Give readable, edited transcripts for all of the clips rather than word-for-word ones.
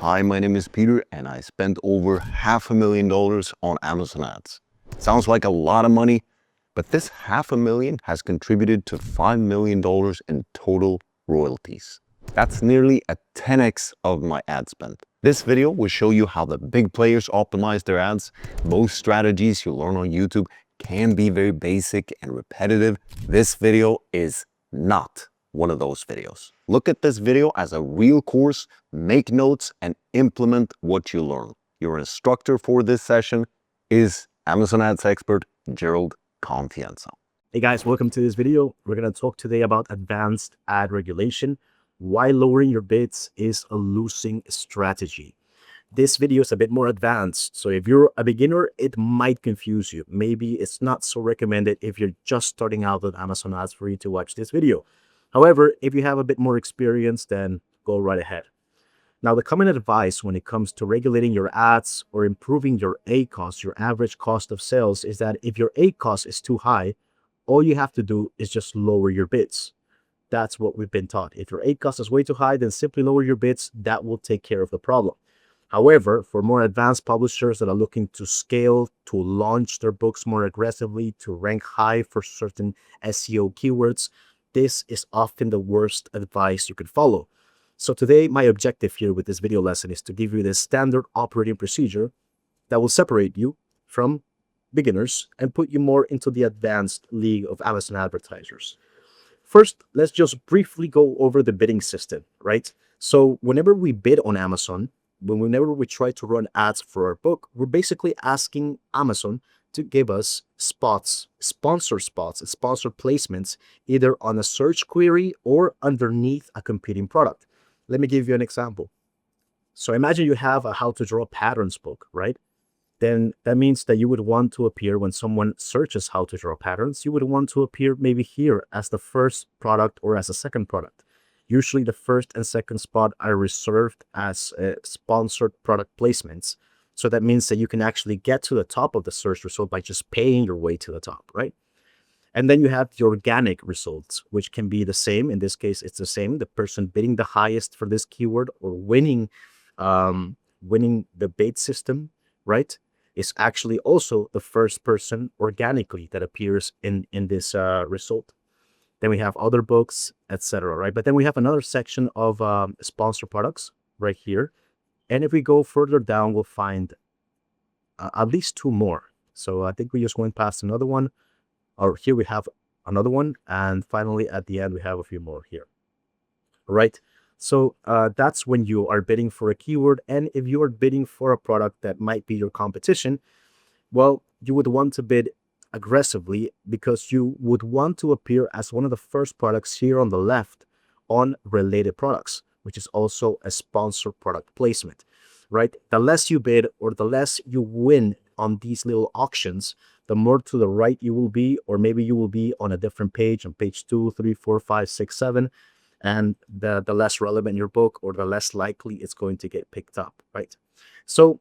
Hi, my name is Peter and I spent over $500,000 on Amazon ads. Sounds like a lot of money, but this $500,000 has contributed to $5 million in total royalties. That's nearly a 10x of my ad spend. This video will show you how the big players optimize their ads. Most strategies you learn on YouTube can be very basic and repetitive. This video is not one of those videos. Look at this video as a real course, make notes, and implement what you learn. Your instructor for this session is Amazon Ads expert Gerald. Hey guys, welcome to this video. We're going to talk today about advanced ad regulation, why lowering your bids is a losing strategy. This video is a bit more advanced, so if you're a beginner, it might confuse you. Maybe it's not so recommended if you're just starting out with Amazon ads for you to watch this video. However, if you have a bit more experience, then go right ahead. Now, the common advice when it comes to regulating your ads or improving your ACoS, your average cost of sales, is that if your ACoS is too high, all you have to do is just lower your bids. That's what we've been taught. If your ACoS is way too high, then simply lower your bids. That will take care of the problem. However, for more advanced publishers that are looking to scale, to launch their books more aggressively, to rank high for certain SEO keywords, this is often the worst advice you could follow. So today, my objective here with this video lesson is to give you the standard operating procedure that will separate you from beginners and put you more into the advanced league of Amazon advertisers. First, let's just briefly go over the bidding system, right? So whenever we bid on Amazon, whenever we try to run ads for our book, we're basically asking Amazon to give us spots, sponsored placements, either on a search query or underneath a competing product. Let me give you an example. So imagine you have a how to draw patterns book, right? Then that means that you would want to appear when someone searches how to draw patterns, you would want to appear maybe here as the first product or as a second product. Usually the first and second spot are reserved as sponsored product placements. So that means that you can actually get to the top of the search result by just paying your way to the top, right? And then you have the organic results, which can be the same. In this case, it's the same. The person bidding the highest for this keyword or winning the bid system, right, is actually also the first person organically that appears in this result. Then we have other books, etc., right? But then we have another section of sponsor products right here. And if we go further down, we'll find at least two more. So I think we just went past another one. Or here we have another one. And finally, at the end, we have a few more here. Right? So that's when you are bidding for a keyword. And if you are bidding for a product that might be your competition, well, you would want to bid aggressively because you would want to appear as one of the first products here on the left on related products, which is also a sponsored product placement, right? The less you bid or the less you win on these little auctions, the more to the right you will be, or maybe you will be on a different page, on page 2, 3, 4, 5, 6, 7, and the less relevant your book or the less likely it's going to get picked up, right? So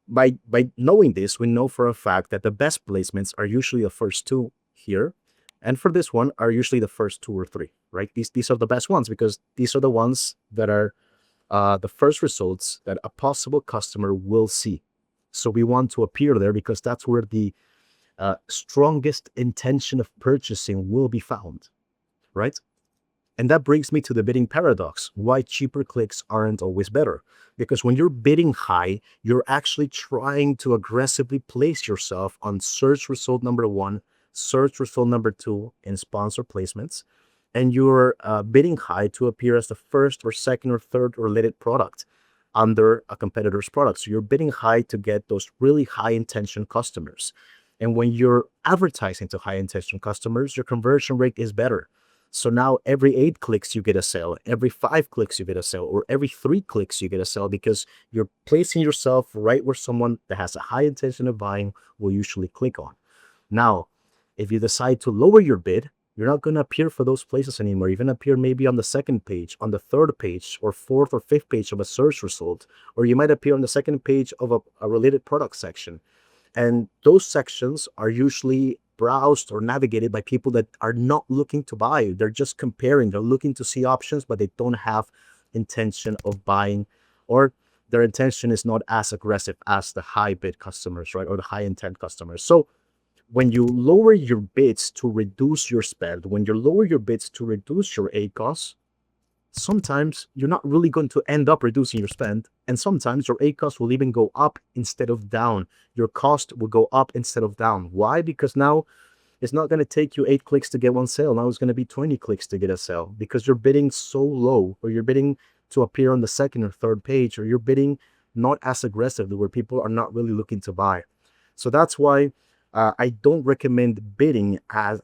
by knowing this, we know for a fact that the best placements are usually the first two here, and for this one are usually the first 2 or 3, right? These are the best ones because these are the ones that are the first results that a possible customer will see. So we want to appear there because that's where the strongest intention of purchasing will be found, right? And that brings me to the bidding paradox, why cheaper clicks aren't always better. Because when you're bidding high, you're actually trying to aggressively place yourself on search result number 1, search result number 2 in sponsor placements, and you're bidding high to appear as the first or second or third related product under a competitor's product. So you're bidding high to get those really high intention customers. And when you're advertising to high intention customers, your conversion rate is better. So now every 8 clicks you get a sale, every 5 clicks you get a sale, or every 3 clicks you get a sale because you're placing yourself right where someone that has a high intention of buying will usually click on. Now, if you decide to lower your bid, you're not going to appear for those places anymore. You're going to appear maybe on the second page, on the third page, or fourth or fifth page of a search result, or you might appear on the second page of a related product section. And those sections are usually browsed or navigated by people that are not looking to buy. They're just comparing. They're looking to see options, but they don't have intention of buying, or their intention is not as aggressive as the high bid customers, right? Or the high intent customers. So when you lower your bids to reduce your spend, when you lower your bids to reduce your ACoS, sometimes you're not really going to end up reducing your spend. And sometimes your ACoS will even go up instead of down. Your cost will go up instead of down. Why? Because now it's not going to take you 8 clicks to get one sale. Now it's going to be 20 clicks to get a sale because you're bidding so low, or you're bidding to appear on the second or third page, or you're bidding not as aggressively where people are not really looking to buy. So that's why I don't recommend bidding, as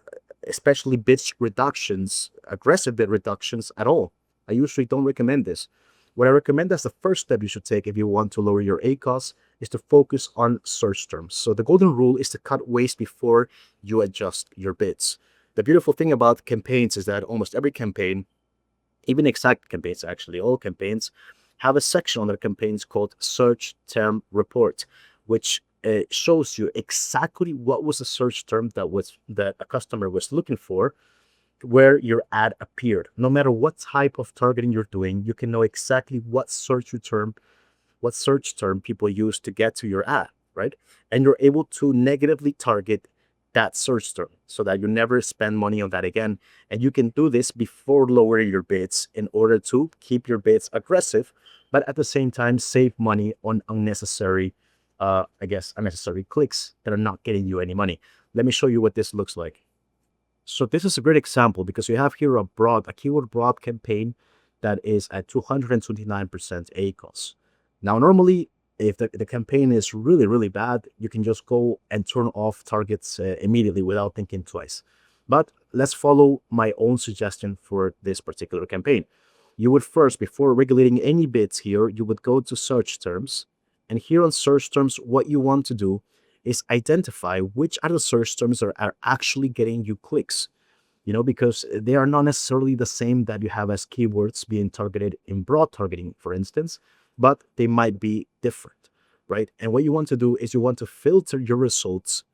especially bid reductions, aggressive bid reductions at all. I usually don't recommend this. What I recommend as the first step you should take if you want to lower your ACoS is to focus on search terms. So the golden rule is to cut waste before you adjust your bids. The beautiful thing about campaigns is that almost every campaign, even exact campaigns, actually all campaigns, have a section on their campaigns called Search Term Report, which shows you exactly what was the search term that a customer was looking for, where your ad appeared. No matter what type of targeting you're doing, you can know exactly what search term people use to get to your ad, right? And you're able to negatively target that search term so that you never spend money on that again. And you can do this before lowering your bids in order to keep your bids aggressive, but at the same time save money on unnecessary unnecessary clicks that are not getting you any money. Let me show you what this looks like. So this is a great example because you have here a keyword broad campaign that is at 229% ACoS. Now, normally, if the campaign is really, really bad, you can just go and turn off targets immediately without thinking twice. But let's follow my own suggestion for this particular campaign. You would first, before regulating any bids here, you would go to search terms. And here on search terms, what you want to do is identify which other search terms are actually getting you clicks, because they are not necessarily the same that you have as keywords being targeted in broad targeting, for instance, but they might be different, right? And what you want to do is you want to filter your results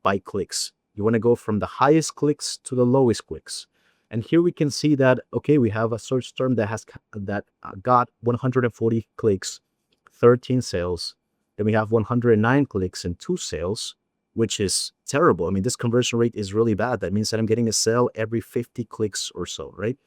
by clicks. You want to go from the highest clicks to the lowest clicks. And here we can see that, okay, we have a search term that got 140 clicks, 13 sales. Then we have 109 clicks and 2 sales, which is terrible. I mean, this conversion rate is really bad. That means that I'm getting a sale every 50 clicks or so, right?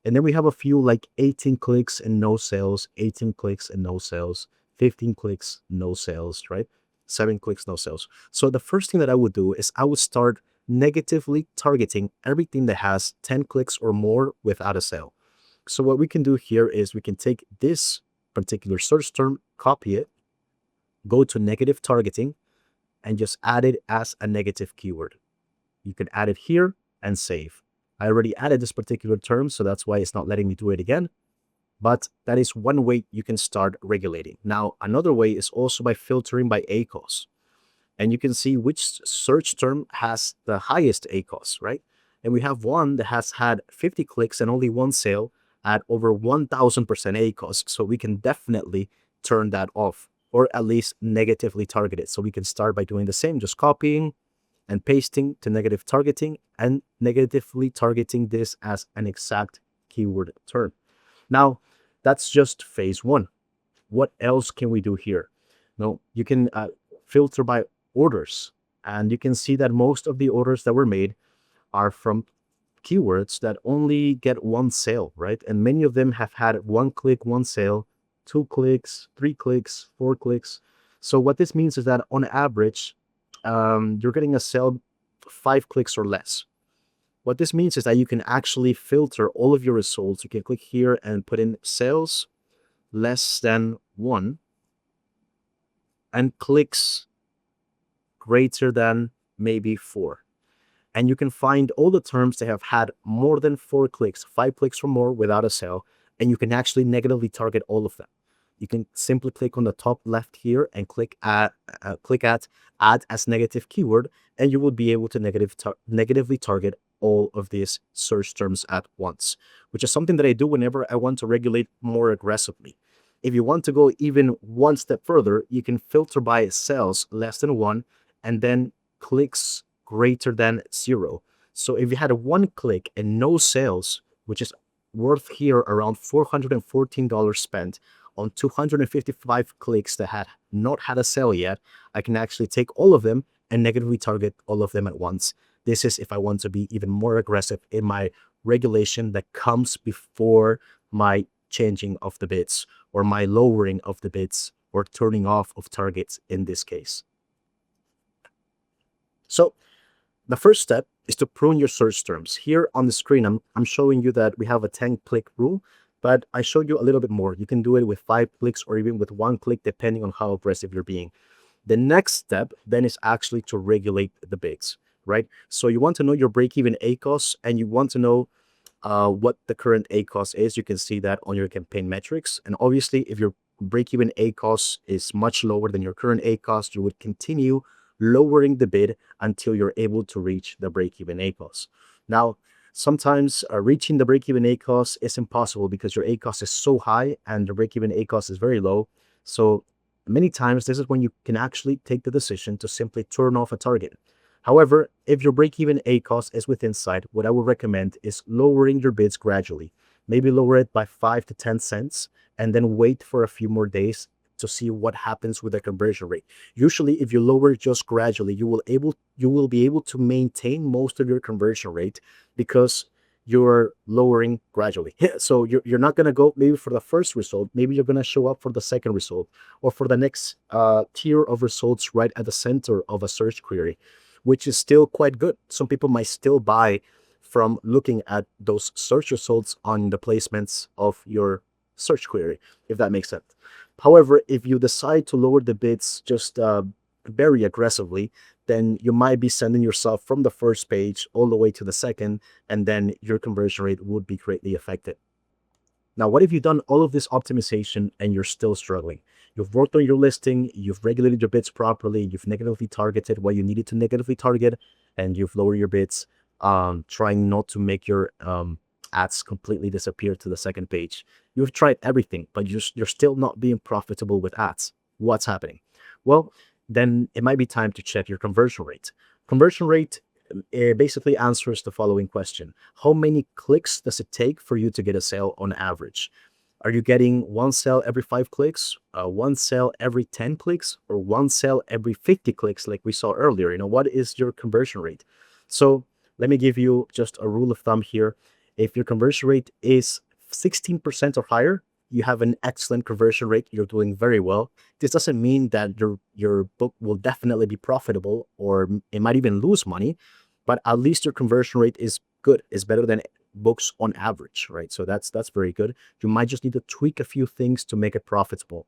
And then we have a few like 18 clicks and no sales, 18 clicks and no sales, 15 clicks, no sales, right? 7 clicks, no sales. So the first thing that I would do is I would start negatively targeting everything that has 10 clicks or more without a sale. So what we can do here is we can take this particular search term, copy it, go to negative targeting, and just add it as a negative keyword. You can add it here and save. I already added this particular term, so that's why it's not letting me do it again. But that is one way you can start regulating. Now, another way is also by filtering by ACoS. And you can see which search term has the highest ACoS, right? And we have one that has had 50 clicks and only 1 sale at over 1000% ACoS. So we can definitely turn that off, or at least negatively target it. So we can start by doing the same, just copying and pasting to negative targeting and negatively targeting this as an exact keyword term. Now, that's just phase 1. What else can we do here? No, you can filter by orders, and you can see that most of the orders that were made are from keywords that only get 1 sale, right? And many of them have had 1 click, 1 sale, 2 clicks, 3 clicks, 4 clicks. So what this means is that on average, you're getting a sale 5 clicks or less. What this means is that you can actually filter all of your results. You can click here and put in sales less than 1 and clicks greater than maybe 4. And you can find all the terms that have had more than 4 clicks, 5 clicks or more without a sale, and you can actually negatively target all of them. You can simply click on the top left here and click at add as negative keyword, and you will be able to negatively target all of these search terms at once, which is something that I do whenever I want to regulate more aggressively. If you want to go even one step further, you can filter by sales less than 1 and then clicks greater than 0. So if you had a 1 click and no sales, which is worth here around $414 spent, on 255 clicks that had not had a sale yet, I can actually take all of them and negatively target all of them at once. This is if I want to be even more aggressive in my regulation that comes before my changing of the bids or my lowering of the bids or turning off of targets in this case. So the first step is to prune your search terms. Here on the screen, I'm showing you that we have a 10-click rule, but I showed you a little bit more. You can do it with 5 clicks or even with 1 click, depending on how aggressive you're being. The next step then is actually to regulate the bids, right? So you want to know your break-even ACoS, and you want to know what the current ACoS is. You can see that on your campaign metrics. And obviously, if your break-even ACoS is much lower than your current ACoS, you would continue lowering the bid until you're able to reach the break-even ACoS. Now, sometimes reaching the break-even ACoS is impossible because your ACoS is so high and the break-even ACoS is very low. So many times, this is when you can actually take the decision to simply turn off a target. However, if your break-even ACoS is within sight, what I would recommend is lowering your bids gradually. Maybe lower it by 5 to 10 cents and then wait for a few more days to see what happens with the conversion rate. Usually, if you lower it just gradually, you will be able to maintain most of your conversion rate because you're lowering gradually. So you're not going to go maybe for the first result. Maybe you're going to show up for the second result or for the next tier of results right at the center of a search query, which is still quite good. Some people might still buy from looking at those search results on the placements of your search query, if that makes sense. However, if you decide to lower the bids just very aggressively, then you might be sending yourself from the first page all the way to the second, and then your conversion rate would be greatly affected. Now, what if you've done all of this optimization and you're still struggling? You've worked on your listing, you've regulated your bids properly, you've negatively targeted what you needed to negatively target, and you've lowered your bids, trying not to make your ads completely disappear to the second page. You've tried everything, but you're still not being profitable with ads. What's happening? Well, then it might be time to check your conversion rate. Conversion rate basically answers the following question. How many clicks does it take for you to get a sale on average? Are you getting 1 sale every 5 clicks, 1 sale every 10 clicks, or 1 sale every 50 clicks like we saw earlier? What is your conversion rate? So let me give you just a rule of thumb here. If your conversion rate is 16% or higher, you have an excellent conversion rate. You're doing very well. This doesn't mean that your book will definitely be profitable or it might even lose money, but at least your conversion rate is good. It's better than books on average, right? So that's very good. You might just need to tweak a few things to make it profitable.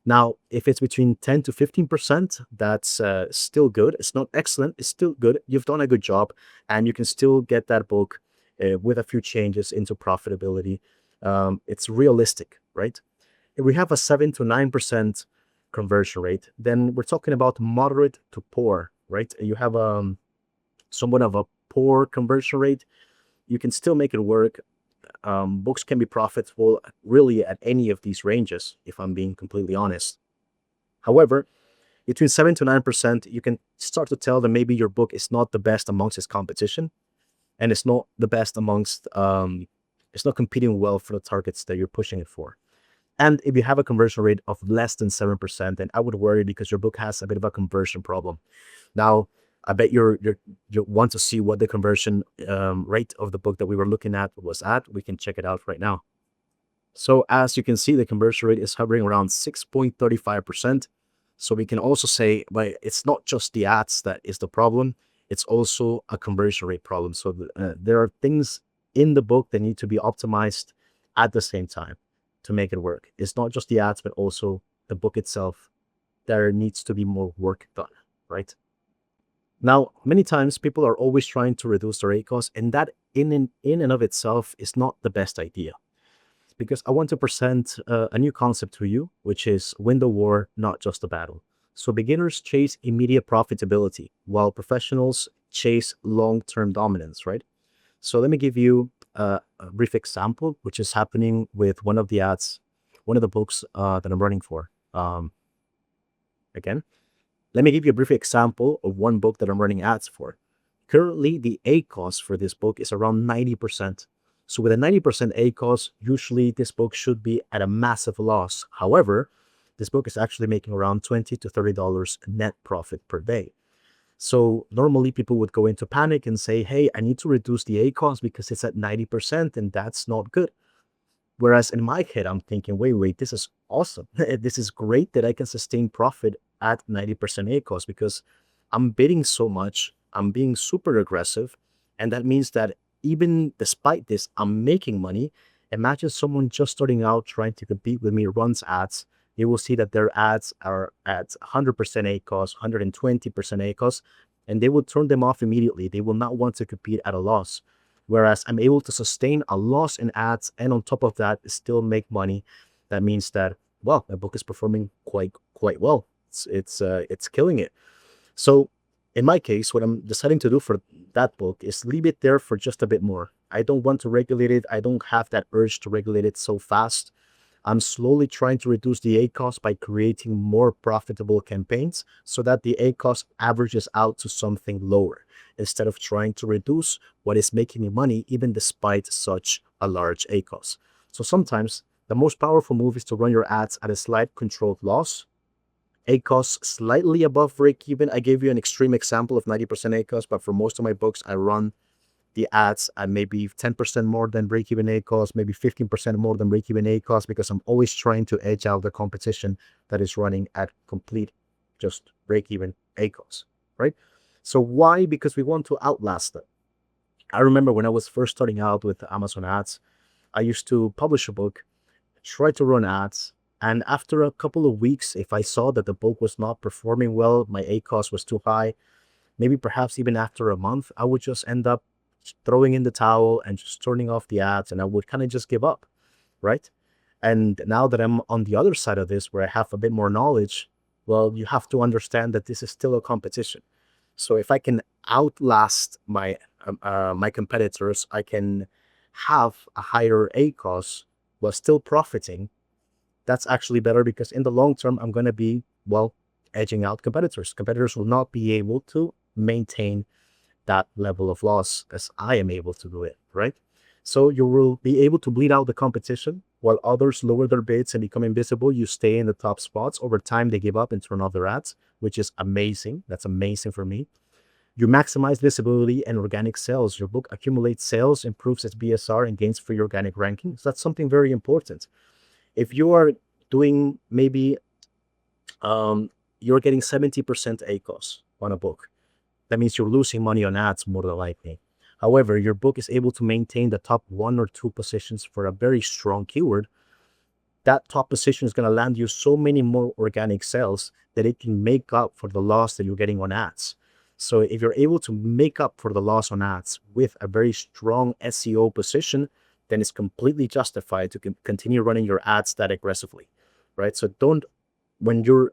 Now, if it's between 10 to 15%, that's still good. It's not excellent. It's still good. You've done a good job, and you can still get that book with a few changes into profitability. It's realistic, right? If we have a 7 to 9% conversion rate, then we're talking about moderate to poor, right? You have somewhat of a poor conversion rate, you can still make it work. Books can be profitable really at any of these ranges, if I'm being completely honest. However, between 7 to 9%, you can start to tell that maybe your book is not the best amongst its competition, and it's not the best amongst, it's not competing well for the targets that you're pushing it for. And if you have a conversion rate of less than 7%, then I would worry because your book has a bit of a conversion problem. Now, I bet you want to see what the conversion rate of the book that we were looking at was at. We can check it out right now. So as you can see, the conversion rate is hovering around 6.35%. So we can also say, but it's not just the ads that is the problem. It's also a conversion rate problem. So there are things in the book that need to be optimized at the same time to make it work. It's not just the ads, but also the book itself. There needs to be more work done, right? Now, many times people are always trying to reduce their ACoS, and that in and of itself is not the best idea. Because I want to present a new concept to you, which is win the war, not just the battle. So beginners chase immediate profitability, while professionals chase long-term dominance, right? So let me give you a brief example, which is happening with one of the ads, one of the books that I'm running for. Again, let me give you a brief example of one book that I'm running ads for. Currently, the ACoS for this book is around 90%. So with a 90% ACoS, usually this book should be at a massive loss. However, this book is actually making around $20 to $30 net profit per day. So normally people would go into panic and say, hey, I need to reduce the ACoS because it's at 90% and that's not good. Whereas in my head, I'm thinking, wait, this is awesome. This is great that I can sustain profit at 90% ACoS because I'm bidding so much, I'm being super aggressive. And that means that even despite this, I'm making money. Imagine someone just starting out trying to compete with me runs ads. You will see that their ads are at 100% ACoS, 120% ACoS, and they will turn them off immediately. They will not want to compete at a loss. Whereas I'm able to sustain a loss in ads and on top of that still make money. That means that, well, my book is performing quite well. It's killing it. So in my case, what I'm deciding to do for that book is leave it there for just a bit more. I don't want to regulate it. I don't have that urge to regulate it so fast. I'm slowly trying to reduce the ACoS by creating more profitable campaigns so that the ACoS averages out to something lower instead of trying to reduce what is making me money even despite such a large ACoS. So sometimes the most powerful move is to run your ads at a slight controlled loss, ACoS slightly above break even. I gave you an extreme example of 90% ACoS, but for most of my books, I run the ads at maybe 10% more than break-even ACoS, maybe 15% more than break-even ACoS, because I'm always trying to edge out the competition that is running at complete just break-even ACoS, right? So why? Because we want to outlast them. I remember when I was first starting out with Amazon ads, I used to publish a book, try to run ads, and after a couple of weeks, if I saw that the book was not performing well, my ACoS was too high, maybe perhaps even after a month, I would just end up throwing in the towel and just turning off the ads, and I would kind of just give up, right? And now that I'm on the other side of this, where I have a bit more knowledge, well, you have to understand that this is still a competition. So if I can outlast my competitors, I can have a higher ACoS while still profiting. That's actually better because in the long term, I'm going to be, well, edging out competitors. Competitors will not be able to maintain that level of loss as I am able to do it, right? So you will be able to bleed out the competition while others lower their bids and become invisible. You stay in the top spots. Over time, they give up and turn off their ads, which is amazing. That's amazing for me. You maximize visibility and organic sales. Your book accumulates sales, improves its BSR, and gains free organic rankings. That's something very important. If you are doing maybe you're getting 70% ACoS on a book, that means you're losing money on ads more than likely. However, your book is able to maintain the top 1 or 2 positions for a very strong keyword. That top position is going to land you so many more organic sales that it can make up for the loss that you're getting on ads. So if you're able to make up for the loss on ads with a very strong SEO position, then it's completely justified to continue running your ads that aggressively, right? So when you're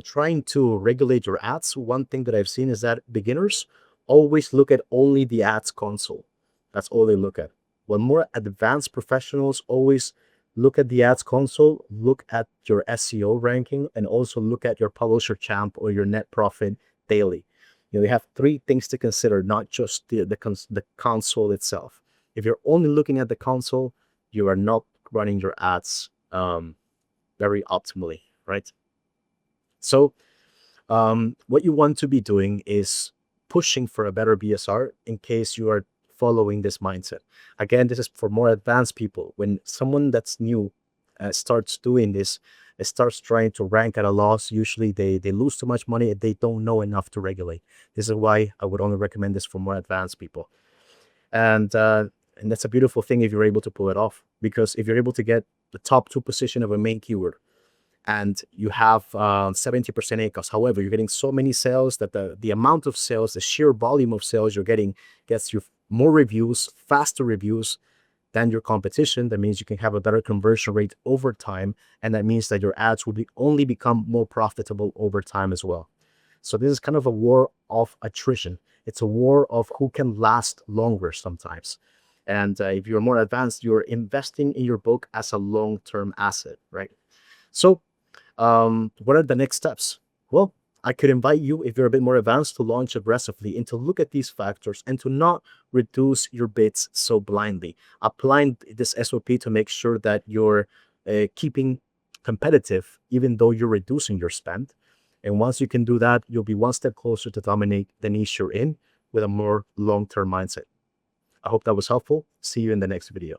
trying to regulate your ads, one thing that I've seen is that beginners always look at only the ads console. That's all they look at. When more advanced professionals always look at the ads console, look at your SEO ranking, and also look at your publisher champ or your net profit daily. You have 3 things to consider, not just the console itself. If you're only looking at the console, you are not running your ads very optimally, right? So what you want to be doing is pushing for a better BSR in case you are following this mindset. Again, this is for more advanced people. When someone that's new starts doing this, it starts trying to rank at a loss, usually they lose too much money and they don't know enough to regulate. This is why I would only recommend this for more advanced people. And that's a beautiful thing if you're able to pull it off, because if you're able to get the top 2 position of a main keyword, and you have 70% ACoS. However, you're getting so many sales that the amount of sales, the sheer volume of sales you're getting gets you more reviews, faster reviews than your competition. That means you can have a better conversion rate over time. And that means that your ads will only become more profitable over time as well. So this is kind of a war of attrition. It's a war of who can last longer sometimes. And if you're more advanced, you're investing in your book as a long-term asset, right? So what are the next steps? Well, I could invite you, if you're a bit more advanced, to launch aggressively and to look at these factors and to not reduce your bids so blindly. Applying this SOP to make sure that you're keeping competitive, even though you're reducing your spend. And once you can do that, you'll be one step closer to dominate the niche you're in with a more long-term mindset. I hope that was helpful. See you in the next video.